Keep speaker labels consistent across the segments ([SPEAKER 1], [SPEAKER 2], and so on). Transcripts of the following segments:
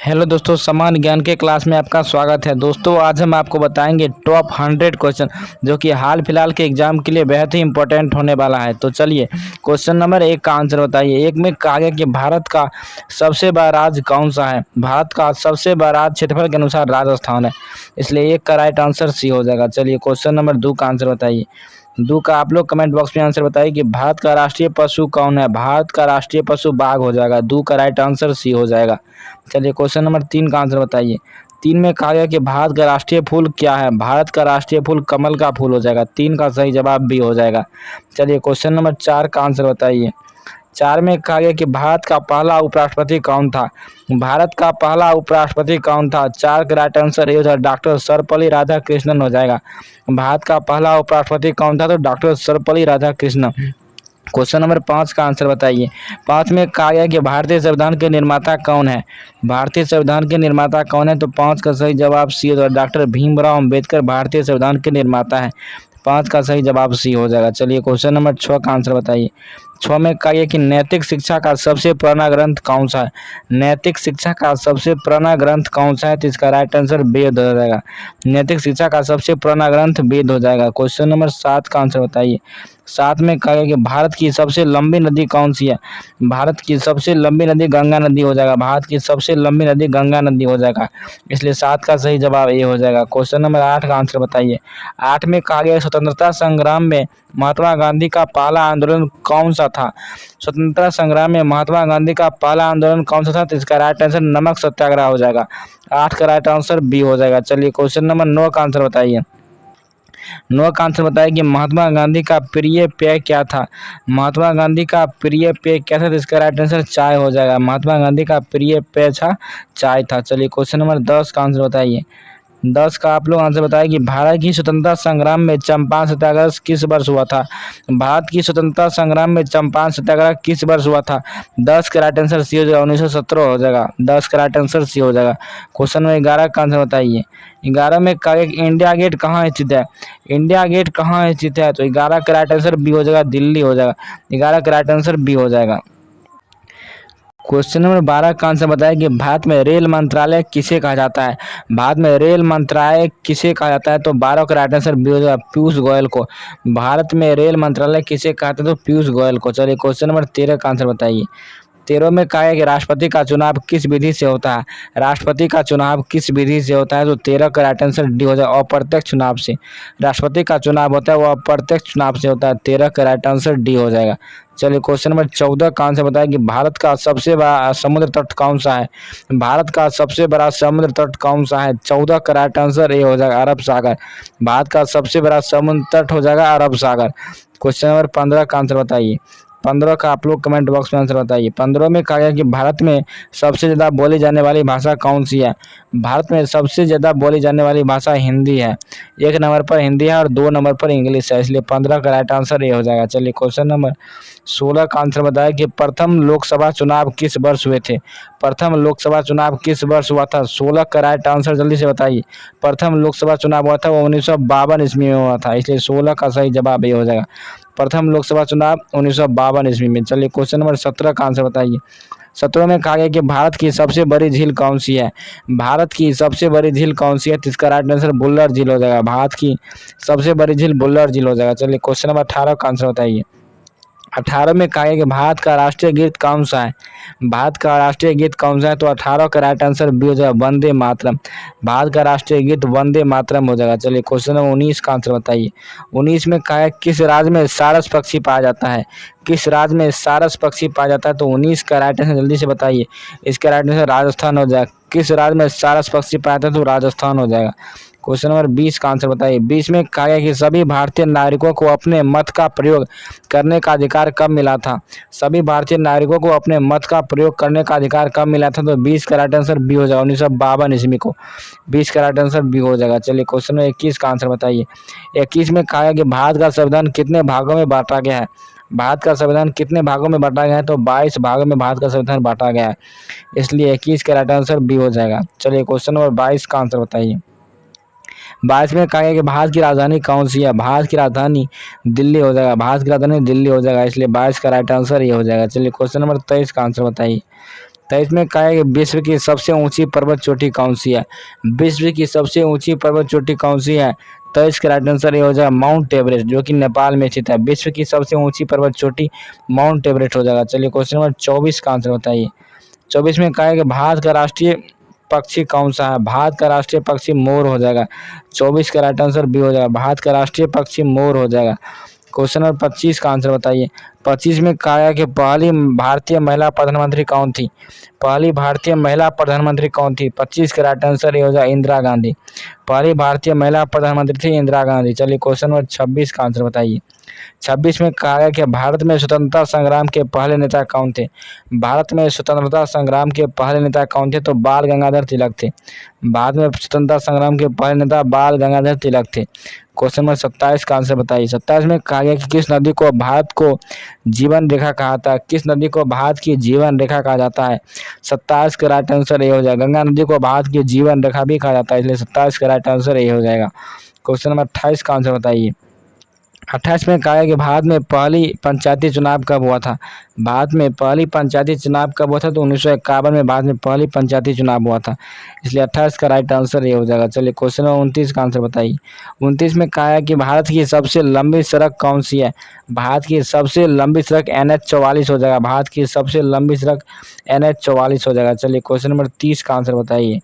[SPEAKER 1] Hello दोस्तों, सामान्य ज्ञान के क्लास में आपका स्वागत है। दोस्तों, आज हम आपको बताएंगे टॉप 100 क्वेश्चन जो कि हाल फिलहाल के एग्जाम के लिए बेहद ही इंपॉर्टेंट होने वाला है। तो चलिए, क्वेश्चन नंबर 1 का आंसर बताइए। एक में कहा गया कि भारत का सबसे बड़ा राज्य कौन सा है। भारत का सबसे बड़ा राज्य क्षेत्रफल के अनुसार राजस्थान है, इसलिए एक का राइट आंसर सी हो जाएगा। चलिए, क्वेश्चन नंबर 2 का आंसर बताइए। दो का आप लोग कमेंट बॉक्स में आंसर बताइए कि भारत का राष्ट्रीय पशु कौन है। भारत का राष्ट्रीय पशु बाघ हो जाएगा। दो का राइट आंसर सी हो जाएगा। चलिए, क्वेश्चन नंबर 3 का आंसर बताइए। 3 में कहा गया कि भारत का राष्ट्रीय फूल क्या है। भारत का राष्ट्रीय फूल कमल का फूल हो जाएगा। 3 का सही जवाब भी हो जाएगा। चलिए, क्वेश्चन नंबर 4 का आंसर बताइए। 4 में कहा गया कि भारत का पहला उपराष्ट्रपति कौन था। भारत का पहला उपराष्ट्रपति कौन था। 4 का राइट आंसर ये डॉक्टर सर्वपल्ली राधाकृष्णन हो जाएगा। भारत का पहला उपराष्ट्रपति कौन था, तो doctor Sarvepalli Radhakrishnan. Question number 5 का आंसर बताइए। 5 में कहा गया कि भारतीय संविधान के निर्माता कौन है। भारतीय संविधान के निर्माता कौन है, तो 5 का सही जवाब सी होगा। डॉक्टर भीमराव अंबेडकर भारतीय संविधान के निर्माता है। 5 का सही जवाब सी हो जाएगा। चलिए, क्वेश्चन नंबर 6 का आंसर बताइए। 6 में कहा गया कि नैतिक शिक्षा का सबसे पुराना ग्रंथ कौन सा है। नैतिक शिक्षा का सबसे पुराना ग्रंथ कौन सा है, तो इसका राइट आंसर वेद हो जाएगा। नैतिक शिक्षा का सबसे पुराना ग्रंथ वेद हो जाएगा। क्वेश्चन नंबर 7 का आंसर बताइए। 7 में कहा गया कि भारत की सबसे लंबी नदी कौन सी है। भारत की सबसे लंबी नदी गंगा नदी हो जाएगा। भारत की सबसे लंबी नदी गंगा नदी हो जाएगा, इसलिए 7 का सही जवाब ये हो जाएगा। क्वेश्चन नंबर 8 का आंसर बताइए। 8 में कहा गया स्वतंत्रता संग्राम में महात्मा गांधी का पहला आंदोलन कौन सा था। स्वतंत्रता संग्राम में महात्मा गांधी का पहला आंदोलन कौन सा था, तो इसका राइट आंसर नमक सत्याग्रह हो जाएगा। 8 का राइट आंसर बी हो जाएगा। चलिए, क्वेश्चन नंबर 9 का आंसर बताइए। 9 का आंसर बताइए कि महात्मा गांधी का प्रिय पेय क्या था। महात्मा गांधी का प्रिय पेय क्या था, तो इसका राइट आंसर चाय हो जाएगा। महात्मा गांधी का प्रिय पेय था चाय था। चलिए, क्वेश्चन नंबर 10 का आंसर बताइए। 10 का आप लोग आंसर बताइए कि भारत की स्वतंत्रता संग्राम में चंपारण सत्याग्रह किस वर्ष हुआ था। भारत की स्वतंत्रता संग्राम में चंपारण सत्याग्रह किस वर्ष हुआ था। 10 का राइट आंसर सी हो जाएगा। 1917 हो जाएगा। 10 का राइट आंसर सी हो जाएगा। क्वेश्चन नंबर 11 का आंसर बताइए। 11 में कहा गया कि इंडिया गेट कहाँ स्थित है। इंडिया गेट कहाँ स्थित है, तो 11 का राइट आंसर बी हो जाएगा। दिल्ली हो जाएगा। 11 का राइट आंसर बी हो जाएगा। क्वेश्चन नंबर 12 का आंसर बताया कि भारत में रेल मंत्रालय किसे कहा जाता है। भारत में रेल मंत्रालय किसे कहा जाता है, तो 12 का राइट आंसर बी हो जाएगा। पीयूष गोयल को। भारत में रेल मंत्रालय किसे कहते हैं, तो पीयूष गोयल को। चलिए, क्वेश्चन नंबर 13 का आंसर बताइए। 13 में कहा है कि राष्ट्रपति का चुनाव किस विधि से होता है। राष्ट्रपति का चुनाव किस विधि से होता है, तो 13 का राइट आंसर डी हो जाएगा। अप्रत्यक्ष चुनाव से राष्ट्रपति का चुनाव होता है, वो अप्रत्यक्ष चुनाव से होता है। 13 का राइट आंसर डी हो जाएगा। चलिए, क्वेश्चन नंबर 14 का आंसर बताया कि भारत का सबसे बड़ा समुद्र तट कौन सा है। भारत का सबसे बड़ा समुद्र तट कौन सा है। 14 का राइट आंसर ए हो जाएगा, अरब सागर। भारत का सबसे बड़ा समुद्र तट हो जाएगा अरब सागर। क्वेश्चन नंबर 15 का आंसर बताइए। 15 का आप लोग कमेंट बॉक्स में आंसर बताइए। 15 में कहा गया कि भारत में सबसे ज़्यादा बोली जाने वाली भाषा कौन सी है। भारत में सबसे ज़्यादा बोली जाने वाली भाषा हिंदी है। 1 नंबर पर हिंदी है और 2 नंबर पर इंग्लिश है, इसलिए 15 का राइट आंसर ये हो जाएगा। चलिए, क्वेश्चन नंबर 16 का आंसर बताया कि प्रथम लोकसभा चुनाव किस वर्ष हुए थे। प्रथम लोकसभा चुनाव किस वर्ष हुआ था। 16 का राइट आंसर जल्दी से बताइए। प्रथम लोकसभा चुनाव हुआ था वो 1952 ईस्वी में हुआ था, इसलिए 16 का सही जवाब ये हो जाएगा। प्रथम लोकसभा चुनाव 1952 ईस्वी में। चलिए, क्वेश्चन नंबर 17 का आंसर बताइए। 17 में कहा गया कि भारत की सबसे बड़ी झील कौन सी है। भारत की सबसे बड़ी झील कौन सी है, तो इसका राइट आंसर बुल्लर झील हो जाएगा। भारत की सबसे बड़ी झील बुल्लर झील हो जाएगा। चलिए, क्वेश्चन नंबर 18 का आंसर बताइए। 18 में कहा गया कि भारत का राष्ट्रीय गीत कौन सा है। भारत का राष्ट्रीय गीत कौन सा है, तो 18 का राइट आंसर बी हो जाएगा, वंदे मातरम। भारत का राष्ट्रीय गीत वंदे मातरम हो जाएगा। चलिए, क्वेश्चन नंबर 19 का आंसर बताइए। 19 में कहा है किस राज्य में सारस पक्षी पाया जाता है। किस राज्य में सारस पक्षी पाया जाता है, तो 19 का राइट आंसर जल्दी से बताइए। इसका राइट आंसर राजस्थान हो जाएगा। किस राज्य में सारस पक्षी पाया जाता है, तो राजस्थान हो जाएगा। क्वेश्चन नंबर 20 का आंसर बताइए। 20 में कहा गया कि सभी भारतीय नागरिकों को अपने मत का प्रयोग करने का अधिकार कब मिला था। सभी भारतीय नागरिकों को अपने मत का प्रयोग करने का अधिकार कब मिला था, तो 20 का राइट आंसर बी हो जाएगा। 1952 ईस्वी को। 20 का राइट आंसर बी हो जाएगा। चलिए, क्वेश्चन नंबर 21 का आंसर बताइए। 21 में कहा गया कि भारत का संविधान कितने भागों में बांटा गया है। भारत का संविधान कितने भागों में बांटा गया है, तो 22 भागों में भारत का संविधान बांटा गया है, इसलिए 21 का राइट आंसर बी हो जाएगा। चलिए, क्वेश्चन नंबर 22 का आंसर बताइए। 22 में कहा गया कि भारत की राजधानी कौन सी है। भारत की राजधानी दिल्ली हो जाएगा। भारत की राजधानी दिल्ली हो जाएगा, इसलिए 22 का राइट आंसर ये हो जाएगा। चलिए, क्वेश्चन नंबर 23 का आंसर बताइए। 23 में कहा है कि विश्व की सबसे ऊंची पर्वत चोटी कौन सी है? विश्व की सबसे ऊंची पर्वत चोटी कौन सी है? तो इसका राइट आंसर ये हो जाएगा माउंट एवरेस्ट, जो कि नेपाल में स्थित है। विश्व की सबसे ऊंची पर्वत चोटी माउंट एवरेस्ट हो जाएगा। चलिए क्वेश्चन नंबर 24 का आंसर बताइए। 24 में कहा है कि भारत का राष्ट्रीय पक्षी कौन सा है? भारत का राष्ट्रीय पक्षी मोर हो जाएगा। 24 का राइट आंसर बी हो जाएगा, भारत का राष्ट्रीय पक्षी मोर हो जाएगा। क्वेश्चन नंबर 25 का आंसर बताइए। 25 में कहा है कि पहली भारतीय महिला प्रधानमंत्री कौन थी? पहली भारतीय महिला प्रधानमंत्री कौन थी? 25 का राइट आंसर ये हो जाएगा इंदिरा गांधी। पहली भारतीय महिला प्रधानमंत्री थी इंदिरा गांधी। चलिए क्वेश्चन नंबर 26 का आंसर बताइए। 26 में कहा गया कि भारत में स्वतंत्रता संग्राम के पहले नेता कौन थे? भारत में स्वतंत्रता संग्राम के पहले नेता कौन थे? तो बाल गंगाधर तिलक थे। भारत में स्वतंत्रता संग्राम के पहले नेता बाल गंगाधर तिलक थे। क्वेश्चन नंबर 27 का आंसर बताइए। 27 में कहा गया कि किस नदी को भारत को जीवन रेखा कहा जाता है? किस नदी को भारत की जीवन रेखा कहा जाता है? 27 का राइट आंसर ये हो जाएगा, गंगा नदी को भारत की जीवन रेखा भी कहा जाता है, इसलिए 27 का राइट आंसर ये हो जाएगा। क्वेश्चन नंबर 28 का आंसर बताइए। 28 में कहा है कि भारत में पहली पंचायती चुनाव कब हुआ था? भारत में पहली पंचायती चुनाव कब हुआ था? तो 1951 में भारत में पहली पंचायती चुनाव हुआ था, इसलिए 28 का राइट आंसर ये हो जाएगा। चलिए क्वेश्चन नंबर 29 का आंसर बताइए। 29 में कहा है कि भारत की सबसे लंबी सड़क कौन सी है? भारत की सबसे लंबी सड़क NH44 हो जाएगा। भारत की सबसे लंबी सड़क NH44 हो जाएगा। चलिए क्वेश्चन नंबर 30 का आंसर बताइए।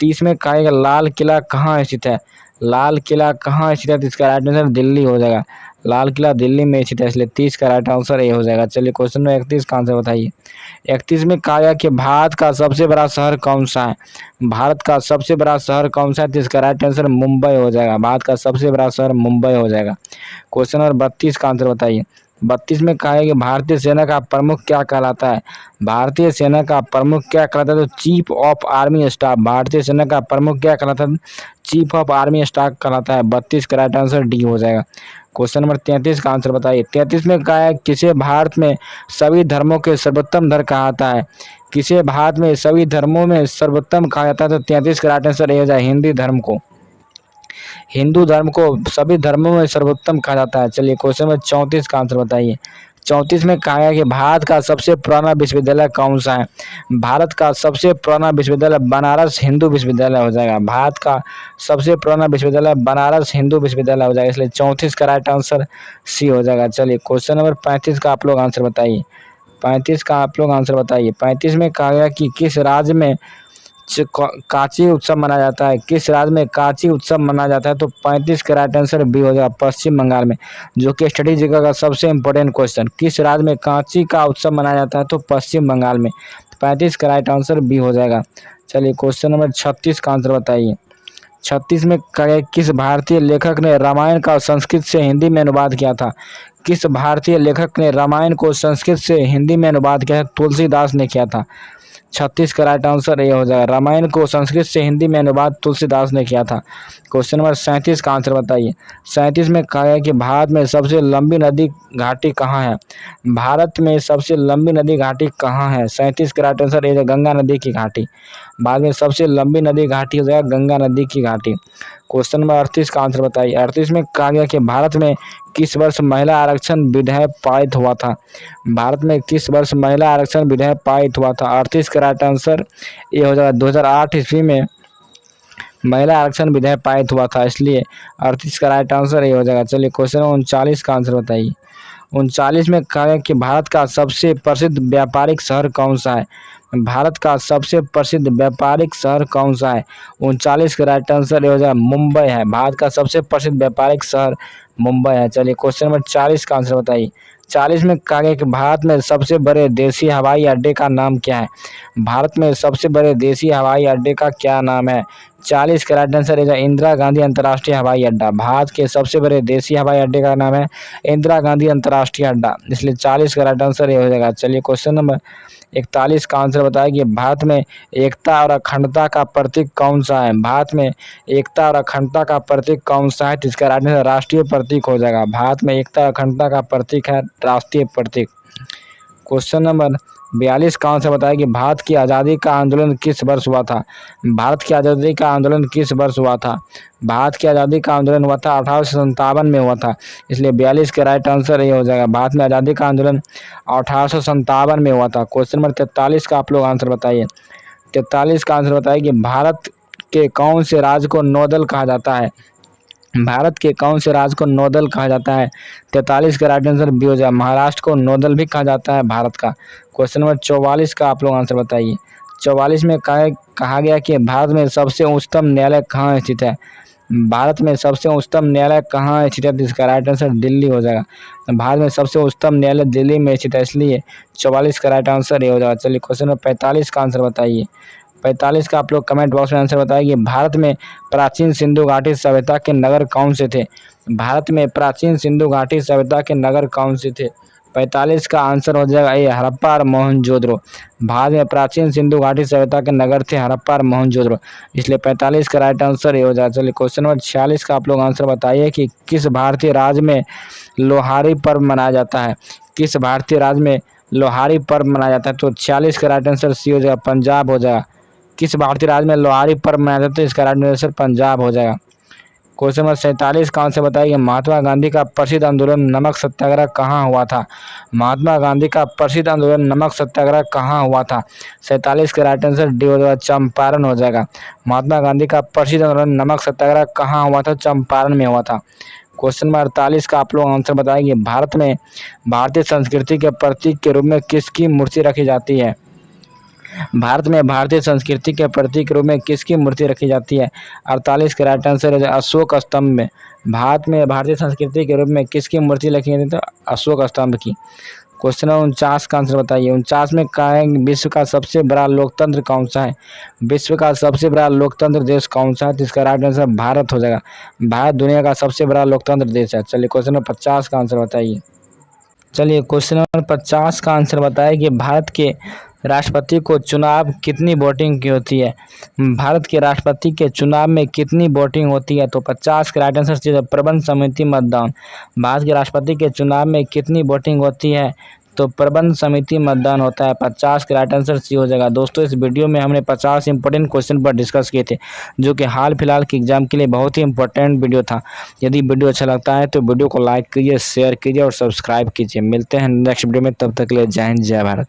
[SPEAKER 1] 30 में कहा है कि लाल किला कहाँ स्थित है? लाल किला कहाँ स्थित है? तो इसका राइट आंसर दिल्ली हो जाएगा। लाल किला दिल्ली में स्थित है, इसलिए 30 का राइट आंसर ये हो जाएगा। चलिए क्वेश्चन नंबर 31 का आंसर बताइए। 31 में कहा गया कि भारत का सबसे बड़ा शहर कौन सा है? भारत का सबसे बड़ा शहर कौन सा है? तो इसका राइट आंसर मुंबई हो जाएगा। भारत का सबसे बड़ा शहर मुंबई हो जाएगा। क्वेश्चन नंबर 32 का आंसर बताइए। 32 में कहा है कि भारतीय सेना का प्रमुख क्या कहलाता है? भारतीय सेना का प्रमुख क्या कहलाता है? तो चीफ ऑफ आर्मी स्टाफ। भारतीय सेना का प्रमुख क्या कहलाता है? चीफ ऑफ आर्मी स्टाफ कहलाता है। 32 का राइट आंसर डी हो जाएगा। क्वेश्चन नंबर 33 का आंसर बताइए। 33 में कहा है किसे भारत में सभी धर्मों के सर्वोत्तम धर्म कहा जाता है? किसे भारत में सभी धर्मों में सर्वोत्तम कहा जाता है? तो 33 का राइट आंसर ये हो जाए हिंदू धर्म को। हिंदू धर्म को सभी धर्मों में सर्वोत्तम कहा जाता है। चलिए क्वेश्चन नंबर 34 का आंसर बताइए। 34 में कहा है कि भारत का सबसे पुराना विश्वविद्यालय कौन सा है? भारत का सबसे पुराना विश्वविद्यालय बनारस हिंदू विश्वविद्यालय हो जाएगा। भारत का सबसे पुराना विश्वविद्यालय बनारस हिंदू विश्वविद्यालय हो जाएगा, इसलिए 34 का राइट आंसर सी हो जाएगा। चलिए क्वेश्चन नंबर 35 का आप लोग आंसर बताइए। 35 का आप लोग आंसर बताइए। 35 में कहा गया कि किस राज्य में कांची उत्सव मनाया जाता है? किस राज्य में कांची उत्सव मनाया जाता है? तो 35 का राइट आंसर बी हो जाएगा, पश्चिम बंगाल में, जो कि स्टडी जगह का सबसे इंपॉर्टेंट क्वेश्चन। किस राज्य में कांची का उत्सव मनाया जाता है? तो पश्चिम बंगाल में। 35 का राइट आंसर बी हो जाएगा। चलिए क्वेश्चन नंबर 36 का आंसर बताइए। 36 में कहा किस भारतीय लेखक ने रामायण का संस्कृत से हिंदी में अनुवाद किया था? किस भारतीय लेखक ने रामायण को संस्कृत से हिंदी में अनुवाद किया था? तुलसीदास ने किया था। 36 का राइट आंसर ये हो जाएगा, रामायण को संस्कृत से हिंदी में अनुवाद तुलसीदास ने किया था। क्वेश्चन नंबर 37 का आंसर बताइए। 37 में कहा है कि भारत में सबसे लंबी नदी घाटी कहाँ है? भारत में सबसे लंबी नदी घाटी कहाँ है? 37 का राइट आंसर ये गंगा नदी की घाटी। भारत में सबसे लंबी नदी घाटी हो जाएगा गंगा नदी की घाटी। क्वेश्चन नंबर 38 का आंसर बताइए। 38 में कहा गया कि भारत में किस वर्ष महिला आरक्षण विधेयक पारित हुआ था? भारत में किस वर्ष महिला आरक्षण विधेयक पारित हुआ था? 38 का राइट आंसर ये हो जाएगा 2008 ईस्वी में महिला आरक्षण विधेयक पारित हुआ था, इसलिए 38 का राइट आंसर ये हो जाएगा। चलिए क्वेश्चन 39 का आंसर बताइए। 39 में कहा है कि भारत का सबसे प्रसिद्ध व्यापारिक शहर कौन सा है? भारत का सबसे प्रसिद्ध व्यापारिक शहर कौन सा है? 39 का राइट आंसर ये हो जाएगा मुंबई है। भारत का सबसे प्रसिद्ध व्यापारिक शहर मुंबई है। चलिए क्वेश्चन नंबर 40 का आंसर बताइए। 40 में कहा गया कि भारत में सबसे बड़े देशी हवाई अड्डे का नाम क्या है? भारत में सबसे बड़े देशी हवाई अड्डे का क्या नाम है? 40 का राइट आंसर है इंदिरा गांधी अंतर्राष्ट्रीय हवाई अड्डा। भारत के सबसे बड़े देशी हवाई अड्डे का नाम है इंदिरा गांधी अंतर्राष्ट्रीय अड्डा, इसलिए 40 का राइट आंसर ये हो जाएगा। चलिए क्वेश्चन नंबर 41 का आंसर बताया कि भारत में एकता और अखंडता का प्रतीक कौन सा है? भारत में एकता और अखंडता का प्रतीक कौन सा है? तो इसका राइट आंसर राष्ट्रीय प्रतीक हो जाएगा। भारत में एकता और अखंडता का प्रतीक है राष्ट्रीय प्रतीक। क्वेश्चन नंबर 42 का आंसर बताइए कि भारत की आज़ादी का आंदोलन किस वर्ष हुआ था। भारत की आज़ादी का आंदोलन किस वर्ष हुआ था। भारत की आज़ादी का आंदोलन हुआ था 1857 में हुआ था, इसलिए 42 का राइट आंसर ये हो जाएगा। भारत में आज़ादी का आंदोलन 1857 में हुआ था। क्वेश्चन नंबर 43 का आप लोग आंसर बताइए। 43 का आंसर बताइए कि भारत के कौन से राज्य को नोदल कहा जाता है। भारत के कौन से राज्य को नोदल कहा जाता है। 43 का राइट आंसर बी हो जाए, महाराष्ट्र को नोदल भी कहा जाता है भारत का। क्वेश्चन नंबर 44 का आप लोग आंसर बताइए। 44 में कहा गया कि भारत में सबसे उच्चतम न्यायालय कहाँ स्थित है। भारत में सबसे उच्चतम न्यायालय कहाँ स्थित है, इसका राइट आंसर दिल्ली हो जाएगा। भारत में सबसे उच्चतम न्यायालय दिल्ली में स्थित है, इसलिए 44 का राइट आंसर ये हो जाएगा। चलिए क्वेश्चन नंबर 45 का आंसर बताइए। 45 का आप लोग कमेंट बॉक्स में आंसर बताइए। भारत में प्राचीन सिंधु घाटी सभ्यता के नगर कौन से थे। भारत में प्राचीन सिंधु घाटी सभ्यता के नगर कौन से थे। 45 का आंसर हो जाएगा ये, हड़प्पा और मोहनजोदड़ो। भारत में प्राचीन सिंधु घाटी सभ्यता के नगर थे हड़प्पा और मोहनजोदड़ो, इसलिए 45 का राइट आंसर ये हो जाएगा। चलिए क्वेश्चन नंबर 46 का आप लोग आंसर बताइए कि किस भारतीय राज्य में लोहड़ी पर्व मनाया जाता है। किस भारतीय राज्य में लोहड़ी पर्व मनाया जाता है। तो 46 का राइट आंसर सी हो जाएगा, पंजाब हो जाएगा। किस भारतीय राज्य में लोहड़ी पर्व मनाया जाता है, इसका राइट आंसर पंजाब हो जाएगा। क्वेश्चन नंबर 47 का आंसर बताइए। महात्मा गांधी का प्रसिद्ध आंदोलन नमक सत्याग्रह कहाँ हुआ था। महात्मा गांधी का प्रसिद्ध आंदोलन नमक सत्याग्रह कहाँ हुआ था। 47 का राइट आंसर डी हो जाएगा, चंपारण हो जाएगा। महात्मा गांधी का प्रसिद्ध आंदोलन नमक सत्याग्रह कहाँ हुआ था, चंपारण में हुआ था। क्वेश्चन नंबर 48 का आप लोग आंसर बताएंगे। भारत में भारतीय संस्कृति के प्रतीक के रूप में किसकी मूर्ति रखी जाती है। भारत में भारतीय संस्कृति के प्रतीक के रूप में किसकी मूर्ति रखी जाती है। 48 का राइट आंसर है अशोक स्तंभ में। भारत में भारतीय संस्कृति के रूप में किसकी मूर्ति रखी जाती है, तो अशोक स्तंभ की। क्वेश्चन 49 का आंसर बताइए। 49 में कहा है विश्व का सबसे बड़ा लोकतंत्र कौन सा है। विश्व का सबसे बड़ा लोकतंत्र देश कौन सा है, तो इसका राइट आंसर भारत हो जाएगा। भारत दुनिया का सबसे बड़ा लोकतंत्र देश है। चलिए क्वेश्चन नंबर 50 का आंसर बताइए। चलिए क्वेश्चन नंबर 50 का आंसर बताइए कि भारत के राष्ट्रपति को चुनाव कितनी वोटिंग की होती है। भारत के राष्ट्रपति के चुनाव में कितनी वोटिंग होती है, तो 50 का राइट आंसर सीधा प्रबंध समिति मतदान। भारत के राष्ट्रपति के चुनाव में कितनी वोटिंग होती है, तो प्रबंध समिति मतदान होता है। 50 का राइट आंसर सी हो जाएगा। दोस्तों इस वीडियो में हमने 50 इंपॉर्टेंट क्वेश्चन पर डिस्कस किए थे, जो कि हाल फिलहाल के एग्जाम के लिए बहुत ही इंपॉर्टेंट वीडियो था। यदि वीडियो अच्छा लगता है तो वीडियो को लाइक कीजिए, शेयर कीजिए और सब्सक्राइब कीजिए। मिलते हैं नेक्स्ट वीडियो में, तब तक के लिए जय हिंद जय भारत।